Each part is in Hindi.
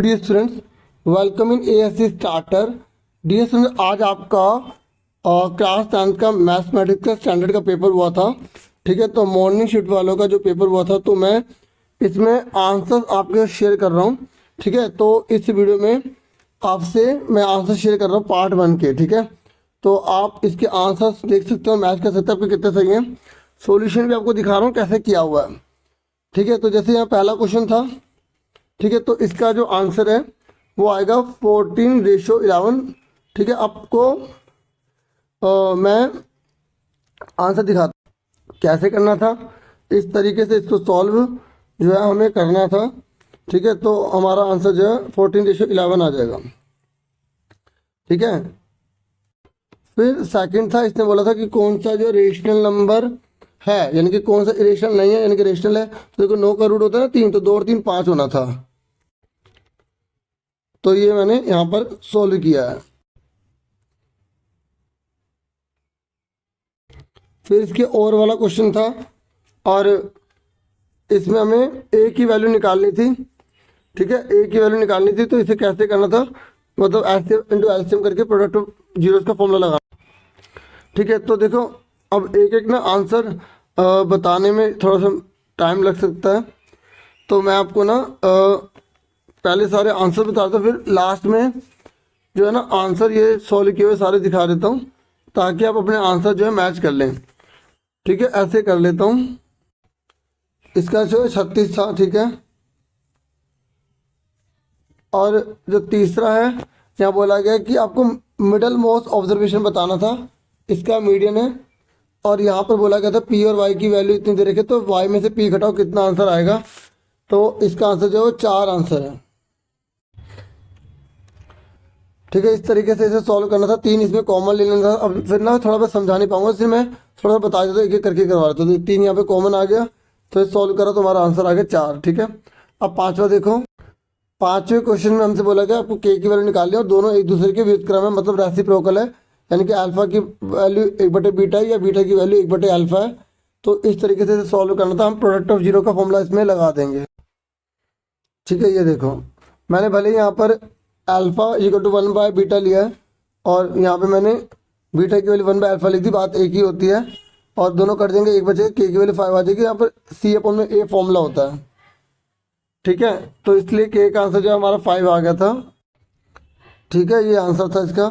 Dear students, welcome in ASC starter. Dear students, आज आपका क्लास 10 का मैथमेटिक्स का स्टैंडर्ड का पेपर हुआ था। ठीक है, तो मॉर्निंग शिफ्ट वालों का जो पेपर हुआ था, तो मैं इसमें आंसर आपके साथ शेयर कर रहा हूँ। ठीक है, तो इस वीडियो में आपसे मैं आंसर शेयर कर रहा हूँ पार्ट 1 के। ठीक है, तो आप इसके आंसर्स देख सकते हो, मैच कर सकते हो आपके कितने सही हैं। सॉल्यूशन भी आपको दिखा रहा हूँ कैसे किया हुआ है। ठीक है, तो जैसे यहाँ पहला क्वेश्चन था। ठीक है, तो इसका जो आंसर है वो आएगा 14:11। ठीक है, आपको मैं आंसर दिखाता कैसे करना था। इस तरीके से इसको सॉल्व जो है हमें करना था। ठीक है, तो हमारा आंसर जो है 14:11 आ जाएगा। ठीक है, फिर सेकंड था, इसने बोला था कि कौन सा जो रेशनल नंबर है, यानी कि कौन सा इरेशनल नहीं है, यानी कि रेशनल है। तो देखो 9 का रूट होता है ना 3, तो 2 और 3 5 होना था। तो ये मैंने यहाँ पर सोल्व किया है। फिर इसके और वाला क्वेश्चन था, और इसमें हमें ए की वैल्यू निकालनी थी। ठीक है, ए की वैल्यू निकालनी थी, तो इसे कैसे करना था, मतलब एलसीएम इंटू एलसीएम करके प्रोडक्ट ऑफ जीरोस का फॉर्मूला लगाना। ठीक है, तो देखो अब एक एक ना आंसर बताने में थोड़ा सा टाइम लग सकता है, तो मैं आपको ना पहले सारे आंसर बता देता हूँ, फिर लास्ट में जो है ना आंसर ये सॉल्व किए हुए सारे दिखा देता हूँ, ताकि आप अपने आंसर जो है मैच कर लें। ठीक है, ऐसे कर लेता हूँ। इसका जो है 36 था। ठीक है, और जो तीसरा है, यहाँ बोला गया कि आपको मिडल मोस्ट ऑब्जर्वेशन बताना था, इसका मीडियन है। और यहाँ पर बोला गया था पी और वाई की वैल्यू इतनी दे रखी, तो वाई में से पी घटाओ कितना आंसर आएगा। तो इसका आंसर जो है 4 आंसर है। ठीक है, इस तरीके से इसे सॉल्व करना था। 3 इसमें कॉमन ले लेना था। अब फिर ना थोड़ा मैं समझा नहीं पाऊंगा, इसलिए मैं थोड़ा बता देता हूँ, एक एक करके करवा देता हूँ। तो 3 यहाँ पे कॉमन आ गया, तो ये सॉल्व करा तो हमारा आंसर आ गया 4। ठीक है, अब पांचवा देखो। पांचवें क्वेश्चन में हमसे बोला गया आपको के की वैल्यू निकालनी है, और दोनों एक दूसरे के व्युत्क्रम है, मतलब रेसिप्रोकल है, यानी कि अल्फा की वैल्यू 1/बीटा है या बीटा की वैल्यू 1/अल्फा है। तो इस तरीके से सॉल्व करना था। हम प्रोडक्ट ऑफ जीरो का फॉर्मूला इसमें लगा देंगे। ठीक है, ये देखो मैंने भले ही यहाँ पर अल्फा इक्वल टू 1/बीटा लिया है, और यहाँ पे मैंने बीटा की वैल्यू 1/अल्फा ली थी, बात एक ही होती है। और दोनों कट देंगे, एक बचे, के की वैल्यू 5 आ जाएगी। यहाँ पर सी अपॉन में ए फॉर्मूला होता है। ठीक है, तो इसलिए के का आंसर जो हमारा 5 आ गया था। ठीक है, ये आंसर था इसका।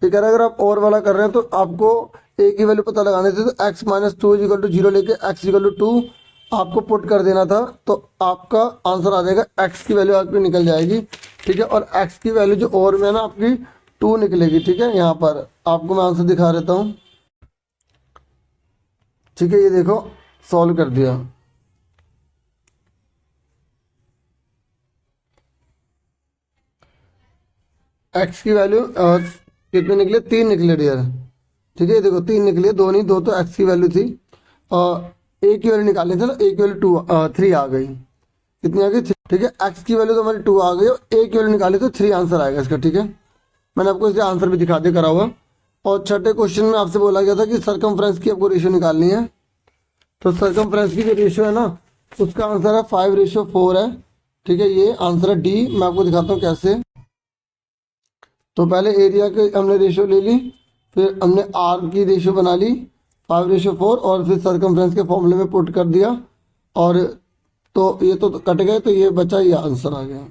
ये कह रहा है अगर आप और वाला कर रहे हैं तो आपको ए की वैल्यू पता लगाने थे, तो x - 2 = 0 लेके x = 2 आपको पुट कर देना था, तो आपका आंसर आ जाएगा। x की वैल्यू आपकी निकल जाएगी। ठीक है, और x की वैल्यू जो और में ना आपकी 2 निकलेगी। ठीक है, यहाँ पर आपको मैं आंसर दिखा देता हूँ। ठीक है, ये देखो सॉल्व कर दिया। x की वैल्यू कितने निकले, 3 निकले डियर। ठीक है, ये देखो 3 निकले, 2 नहीं, 2 तो x की वैल्यू थी। a की वैल्यू निकालनी थी ना, a की वैल्यू 3 आ गई। कितनी आ गई? 3। ठीक है, x की वैल्यू तो हमारी 2 आ गई, और a की वैल्यू निकाली तो 3 आंसर आएगा इसका। ठीक है, मैंने आपको इसका आंसर भी दिखा दिया करा हुआ। और छठे क्वेश्चन में आपसे बोला गया था कि सरकमफ्रेंस की आपको रेशियो निकालनी है। तो सरकमफ्रेंस की जो रेशियो है ना, उसका आंसर है 5:4 है। ठीक है, ये आंसर है डी। मैं आपको दिखाता हूँ कैसे। तो पहले एरिया के हमने रेशियो ले ली, फिर हमने आर की रेशियो बना ली 5:4, और फिर सरकमफ्रेंस के फॉर्मूले में पुट कर दिया, और तो ये तो कट गए, तो ये बचा, ये आंसर आ गया।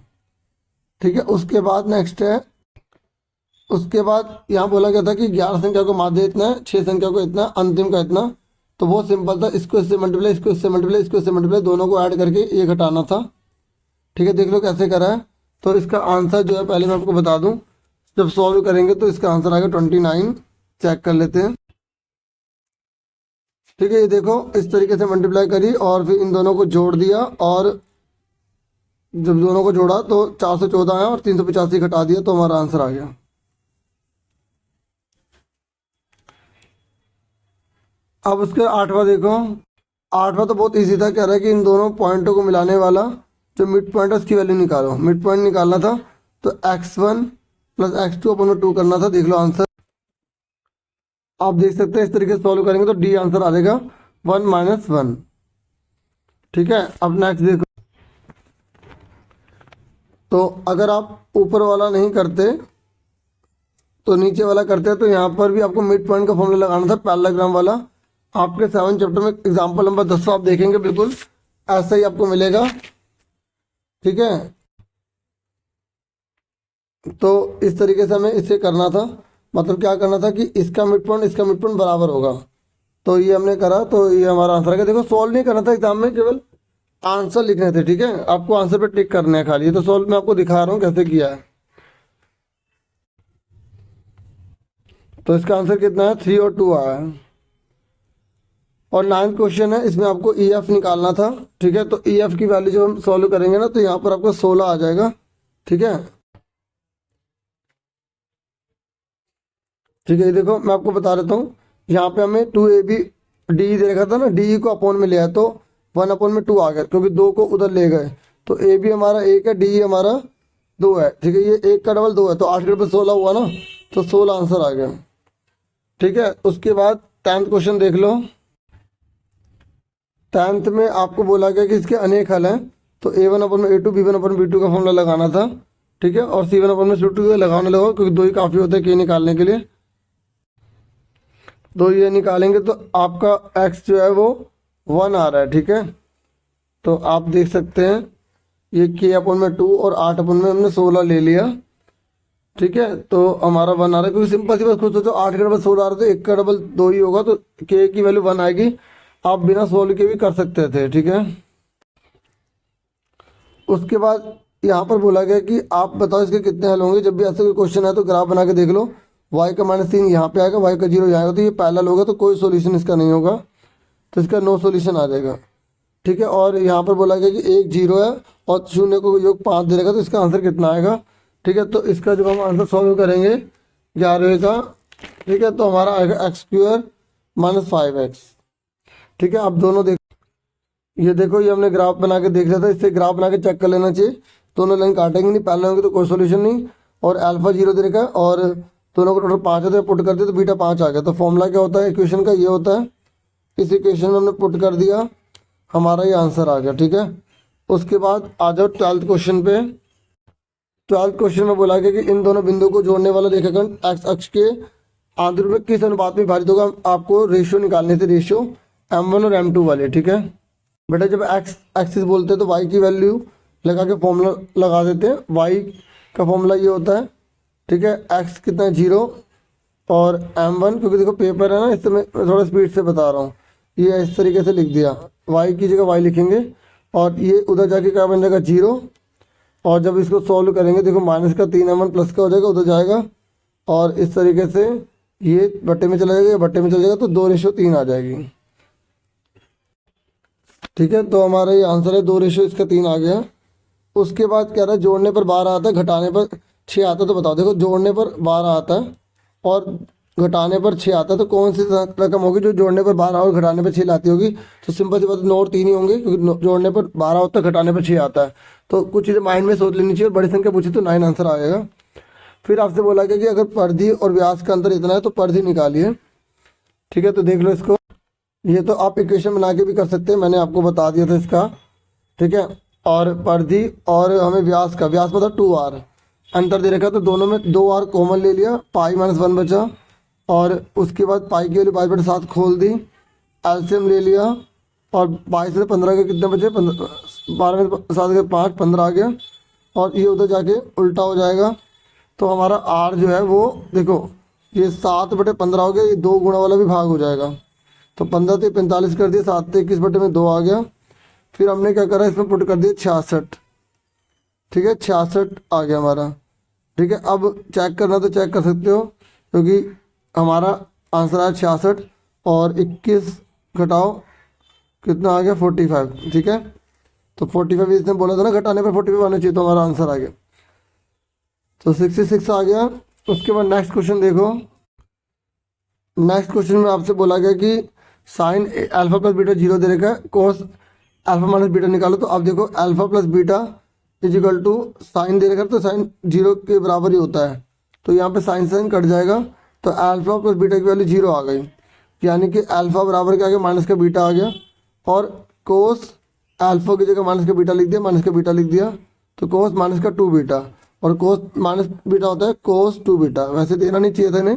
ठीक है, उसके बाद नेक्स्ट है, उसके बाद यहाँ बोला गया था कि 11 संख्या को माध्य इतना है, 6 संख्या को इतना, अंतिम का इतना। तो वो सिंपल था, इसको इससे मल्टीप्लाई, इसको इससे मल्टीप्लाई, इसको इससे मल्टीप्लाई, दोनों को ऐड करके ये घटाना था। ठीक है, देख लो कैसे करा है। तो इसका आंसर जो है पहले मैं आपको बता दूं, जब सॉल्व करेंगे तो इसका आंसर आएगा 29। चेक कर लेते हैं। ठीक है, ये देखो इस तरीके से मल्टीप्लाई करी, और फिर इन दोनों को जोड़ दिया, और जब दोनों को जोड़ा तो 414 है, और 385 घटा दिया, तो हमारा आंसर आ गया। अब उसके 8वां देखो। 8वां तो बहुत इजी था, कह रहा है कि इन दोनों पॉइंटों को मिलाने वाला जो मिड पॉइंट है उसकी वैल्यू निकालो। मिड पॉइंट निकालना था, तो x1 + x2 / 2 करना था। देख लो आंसर, आप देख सकते हैं। इस तरीके से सॉल्व करेंगे तो डी आंसर आ जाएगा 1 - 1। ठीक है, अब नेक्स्ट देखो। तो अगर आप ऊपर वाला नहीं करते तो नीचे वाला करते हैं, तो यहाँ पर भी आपको मिड पॉइंट का फॉर्मूला लगाना था पैरेललोग्राम वाला। आपके 7 चैप्टर में एग्जाम्पल नंबर 10 आप देखेंगे, बिल्कुल ऐसा ही आपको मिलेगा। ठीक है, तो इस तरीके से हमें इसे करना था, मतलब क्या करना था कि इसका मिड पॉइंट बराबर होगा। तो ये हमने करा, तो ये हमारा आंसर है। देखो सॉल्व नहीं करना था एग्जाम में, केवल आंसर लिखने थे। ठीक है, आपको आंसर पे टिक करने हैं खाली। तो सॉल्व मैं आपको दिखा रहा हूँ कैसे किया है। तो इसका आंसर कितना है, 3 और 2 आया है। और 9th क्वेश्चन है, इसमें आपको ई एफ निकालना था। ठीक है, तो ई एफ की वैल्यू जब हम सॉल्व करेंगे ना, तो यहाँ पर आपको 16 आ जाएगा। ठीक है, ठीक है, ये देखो मैं आपको बता देता हूँ। यहाँ पे हमें 2ab डी दे रखा था ना, डी को अपॉन में लिया है, तो 1/2 आ गया, क्योंकि 2 को उधर ले गए। तो ए बी हमारा 1 है, डी हमारा 2 है। ठीक है, ये 1 का डबल 2 है, तो 8 के डबल 16 हुआ ना, तो 16 आंसर आ गया। ठीक है, उसके बाद 10th क्वेश्चन देख लो। 10th में आपको बोला गया कि इसके अनेक हल हैं, तो a1/a2 b1/b2 का फॉर्मूला लगाना था। ठीक है, और c1/c2 का लगाने लगा, क्योंकि 2 ही काफ़ी होता है k निकालने के लिए। तो ये निकालेंगे तो आपका x जो है वो 1 आ रहा है। ठीक है, तो आप देख सकते हैं ये k/2 और 8 में हमने 16 ले लिया। ठीक है, तो हमारा 1 आ रहा है, क्योंकि सिंपल सी बात खुद सोचो, 8 का डबल 16 आ रहा है, तो 1 का डबल 2 ही होगा, तो k की वैल्यू 1 आएगी। आप बिना सोल्व के भी कर सकते थे। ठीक है, उसके बाद यहाँ पर बोला गया कि आप बताओ इसके कितने हल होंगे। जब भी ऐसा कोई क्वेश्चन है तो ग्राफ बना के देख लो। y का -3 यहाँ पे आएगा, y का 0 यहाँ आएगा, तो ये पैरेलल होगा, तो कोई सोल्यूशन इसका नहीं होगा, तो इसका नो सोल्यूशन आ जाएगा। ठीक है, और यहाँ पर बोला गया कि 1 0 है और 0 को योग 5 दे रहेगा, तो इसका आंसर कितना आएगा। ठीक है, तो इसका जब हम आंसर सॉल्व करेंगे 11 का, ठीक है, तो हमारा आएगा x² - 5x। ठीक है, आप दोनों देख, ये देखो, ये हमने ग्राफ बना के देख लिया था, इससे ग्राफ बना के चेक कर लेना चाहिए। दोनों लाइन काटेंगे नहीं, पैरेलल होंगे तो कोई सोल्यूशन नहीं। और अल्फा 0 दे रखा है और दोनों को टोटल 5 है, तो पुट कर दिया तो बीटा 5 आ गया। तो फॉर्मूला क्या होता है इक्वेशन का, ये होता है। इस इक्वेशन में हमने पुट कर दिया, हमारा ये आंसर आ गया। ठीक है, उसके बाद आ जाओ 12th क्वेश्चन पे। 12th क्वेश्चन में बोला गया कि इन दोनों बिंदुओं को जोड़ने वाला रेखाखंड एक्स अक्ष के आंतरिक में किस अनुपात में विभाजित होगा। आपको रेशियो निकालने थे, रेशियो m1 और m2 वाले। ठीक है बेटा, जब एक्स एक्सिस बोलते हैं तो y की वैल्यू लगा के फॉर्मूला लगा देते हैं। y का फॉर्मूला ये होता है। ठीक है, x कितना है 0 और m1, क्योंकि देखो पेपर है ना, इससे मैं थोड़ा स्पीड से बता रहा हूँ। ये इस तरीके से लिख दिया, y की जगह y लिखेंगे और ये उधर जाके क्या बन जाएगा 0। और जब इसको सॉल्व करेंगे देखो माइनस का 3m1 प्लस का हो जाएगा, उधर जाएगा और इस तरीके से ये बट्टे में चला जाएगा, ये बट्टे में चला जाएगा, तो 2:3 आ जाएगी। ठीक है, तो हमारा ये आंसर है 2:3 आ गया। उसके बाद कह रहा है जोड़ने पर 12 आता है, घटाने पर 6 आता है। तो बताओ, देखो जोड़ने पर 12 आता है और घटाने पर 6 आता है, तो कौन सी रकम होगी जो जोड़ने पर 12 और घटाने पर 6 लाती होगी। तो सिंपल सी बात 9 और 3 ही होंगे, क्योंकि जोड़ने पर 12 होता है, घटाने पर 6 आता है। तो कुछ चीज़ें माइंड में सोच लेनी चाहिए, और बड़ी संख्या पूछी तो 9 आंसर आ जाएगा। फिर आपसे बोला गया कि अगर परिधि और व्यास का अंतर इतना है तो परिधि निकालिए। ठीक है, तो देख लो इसको, ये तो आप इक्वेशन बना के भी कर सकते हैं, मैंने आपको बता दिया था इसका। ठीक है, और परिधि और हमें व्यास का, व्यास मतलब 2r अंतर दे रखा, तो दोनों में 2r कॉमन ले लिया, पाई -1 बचा। और उसके बाद पाई की वैल्यू 5/7 खोल दी, एलसीएम ले लिया और 22 से 15 के कितने बचे, 12 में 7 के 5, 15 आ गया। और ये उधर जाके उल्टा हो जाएगा, तो हमारा r जो है वो देखो ये 7/15 हो गया, ये 2 गुणा वाला भी भाग हो जाएगा। तो 15 से 45 कर दिया, 7 से 21/2 आ गया। फिर हमने क्या करा, इसमें पुट कर दिया 66। ठीक है, 66 आ गया हमारा। ठीक है, अब चेक करना तो चेक कर सकते हो, क्योंकि हमारा आंसर आया 66 और 21 घटाओ कितना आ गया 45। ठीक है, तो 45 इसने बोला था ना घटाने पर 45 आना चाहिए, तो हमारा आंसर आ गया, तो 66 आ गया। उसके बाद नेक्स्ट क्वेश्चन देखो। नेक्स्ट क्वेश्चन में आपसे बोला गया कि साइन अल्फा प्लस बीटा 0 दे रखा है, कोस अल्फा माइनस बीटा निकालो। तो अब देखो alpha plus beta equal to sine दे रखा है, तो साइन 0 के बराबर ही होता है, तो यहाँ पे साइन कट जाएगा, तो अल्फा प्लस बीटा की वैल्यू 0 आ गई, यानी कि अल्फा बराबर क्या आ गया माइनस का बीटा आ गया। और कोस अल्फा की जगह माइनस का बीटा लिख दिया, माइनस का बीटा लिख दिया, तो कोस माइनस का 2 बीटा, और कोस माइनस बीटा होता है कोस 2 बीटा। वैसे देना नहीं चाहिए था इन्हें,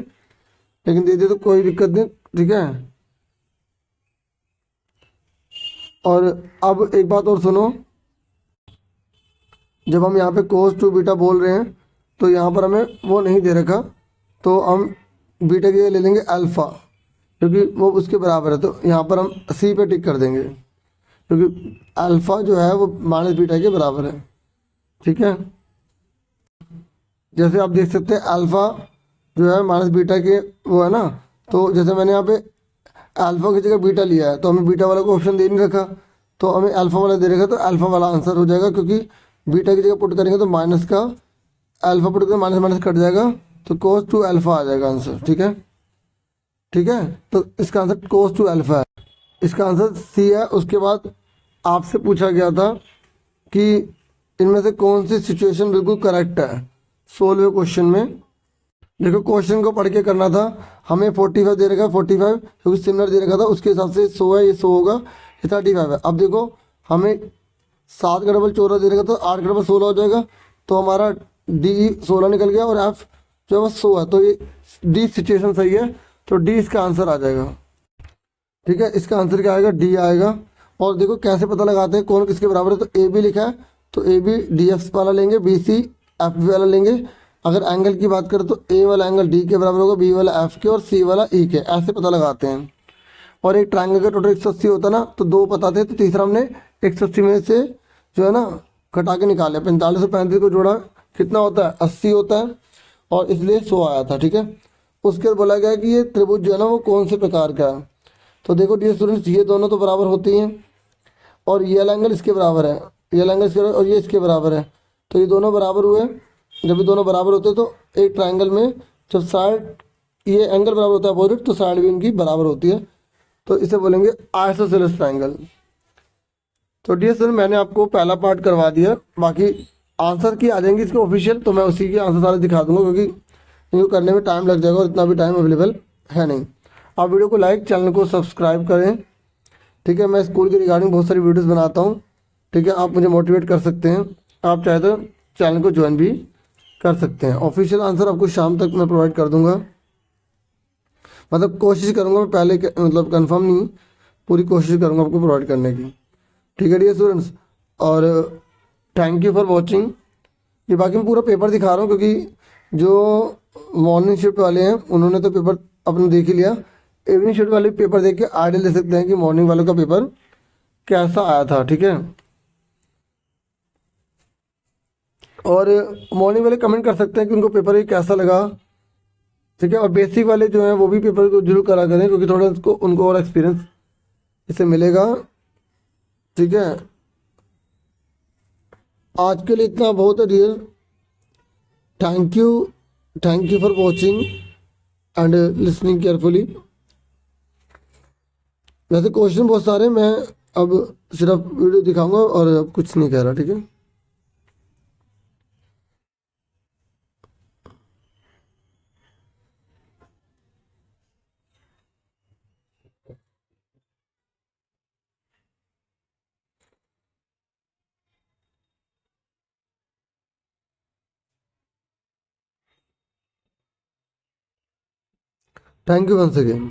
लेकिन दे दिया तो कोई दिक्कत नहीं, ठीक है। और अब एक बात और सुनो, जब हम यहाँ पे कोस 2 बीटा बोल रहे हैं तो यहाँ पर हमें वो नहीं दे रखा, तो हम बीटा की जगह ले लेंगे अल्फ़ा, क्योंकि वो उसके बराबर है। तो यहाँ पर हम सी पे टिक कर देंगे, क्योंकि अल्फ़ा जो है वो माइनस बीटा के बराबर है, ठीक है। जैसे आप देख सकते हैं अल्फ़ा जो है माइनस बीटा के वो है ना, तो जैसे मैंने यहाँ पे अल्फ़ा की जगह बीटा लिया है, तो हमें बीटा वाला को ऑप्शन दे नहीं रखा, तो हमें अल्फ़ा वाला दे रखा, तो अल्फ़ा वाला आंसर हो जाएगा, क्योंकि बीटा की जगह पुट करेंगे तो माइनस का अल्फ़ा पुट करेंगे, माइनस माइनस कट जाएगा, तो कोस 2 अल्फ़ा आ जाएगा आंसर, ठीक है। ठीक है, तो इसका आंसर कोस 2 अल्फ़ा है, इसका आंसर सी है। उसके बाद आपसे पूछा गया था कि इनमें से कौन सी सिचुएशन बिल्कुल करेक्ट है 16वें क्वेश्चन में। देखो क्वेश्चन को पढ़ के करना था, हमें 45 दे रखा है, 45 क्योंकि सिमिलर दे रखा था, उसके हिसाब से 100 है, ये 100 होगा, ये 35 है। अब देखो हमें 7 का डबल 14 दे रखा, तो 8 का डबल 16 हो जाएगा, तो हमारा डी 16 निकल गया, और एफ जो है 100 है, तो ये डी सिचुएशन सही है, तो डी इसका आंसर आ जाएगा, ठीक है। इसका आंसर क्या आएगा, डी आएगा। और देखो कैसे पता लगाते हैं कौन किसके बराबर है, तो ए बी लिखा है, तो ए बी डी एफ वाला लेंगे, बी सी एफ बी वाला लेंगे। अगर एंगल की बात करें तो ए वाला एंगल डी के बराबर होगा, बी वाला एफ के, और सी वाला ई के, ऐसे पता लगाते हैं। और एक ट्रायंगल का टोटल 180 होता है ना, तो 2 पता थे, तो तीसरा हमने 180 में से जो है ना घटा के निकाले, 45 और 35 को जोड़ा, कितना होता है 80 होता है, और इसलिए 100 आया था, ठीक है। उसके बाद बोला गया कि ये त्रिभुज जो है ना वो कौन से प्रकार का है, तो देखो डियर स्टूडेंट्स, ये दोनों तो बराबर होती हैं, और ये वाला एंगल इसके बराबर है, ये वाला एंगल इसके बराबर, और ये इसके बराबर है, तो ये दोनों बराबर हुए। जब ये दोनों बराबर होते हैं तो एक ट्रायंगल में जब साइड ये एंगल बराबर होता है अपोजिट, तो साइड भी इनकी बराबर होती है, तो इसे बोलेंगे आइसोसेलेस ट्रायंगल। तो डियर स्टूडेंट मैंने आपको पहला पार्ट करवा दिया, बाकी आंसर की आ जाएंगे इसके ऑफिशियल, तो मैं उसी के आंसर सारे दिखा दूंगा, क्योंकि इनको करने में टाइम लग जाएगा और इतना भी टाइम अवेलेबल है नहीं। आप वीडियो को लाइक, चैनल को सब्सक्राइब करें, ठीक है। मैं स्कूल के रिगार्डिंग बहुत सारी वीडियोस बनाता हूँ, ठीक है। आप मुझे मोटिवेट कर सकते हैं, आप चाहे तो चैनल को ज्वाइन भी कर सकते हैं। ऑफिशियल आंसर आपको शाम तक मैं प्रोवाइड कर दूंगा, मतलब कोशिश करूंगा, मैं पहले मतलब कंफर्म नहीं, पूरी कोशिश करूंगा आपको प्रोवाइड करने की, ठीक है डियर स्टूडेंट्स। और थैंक यू फॉर वॉचिंग। ये बाकी मैं पूरा पेपर दिखा रहा हूँ, क्योंकि जो मॉर्निंग शिफ्ट वाले हैं उन्होंने तो पेपर अपने देख ही लिया, इवनिंग शिफ्ट वाले पेपर देख के आइडिया ले सकते हैं कि मॉर्निंग वालों का पेपर कैसा आया था, ठीक है। और मॉर्निंग वाले कमेंट कर सकते हैं कि उनको पेपर ये कैसा लगा, ठीक है। और बेसिक वाले जो हैं वो भी पेपर को जरूर करा करें, क्योंकि थोड़ा उनको और एक्सपीरियंस इससे मिलेगा, ठीक है। आज के लिए इतना बहुत है dear, thank you, thank you for watching and listening carefully. वैसे क्वेश्चन बहुत सारे, मैं अब सिर्फ वीडियो दिखाऊंगा और अब कुछ नहीं कह रहा, ठीक है। Thank you once again.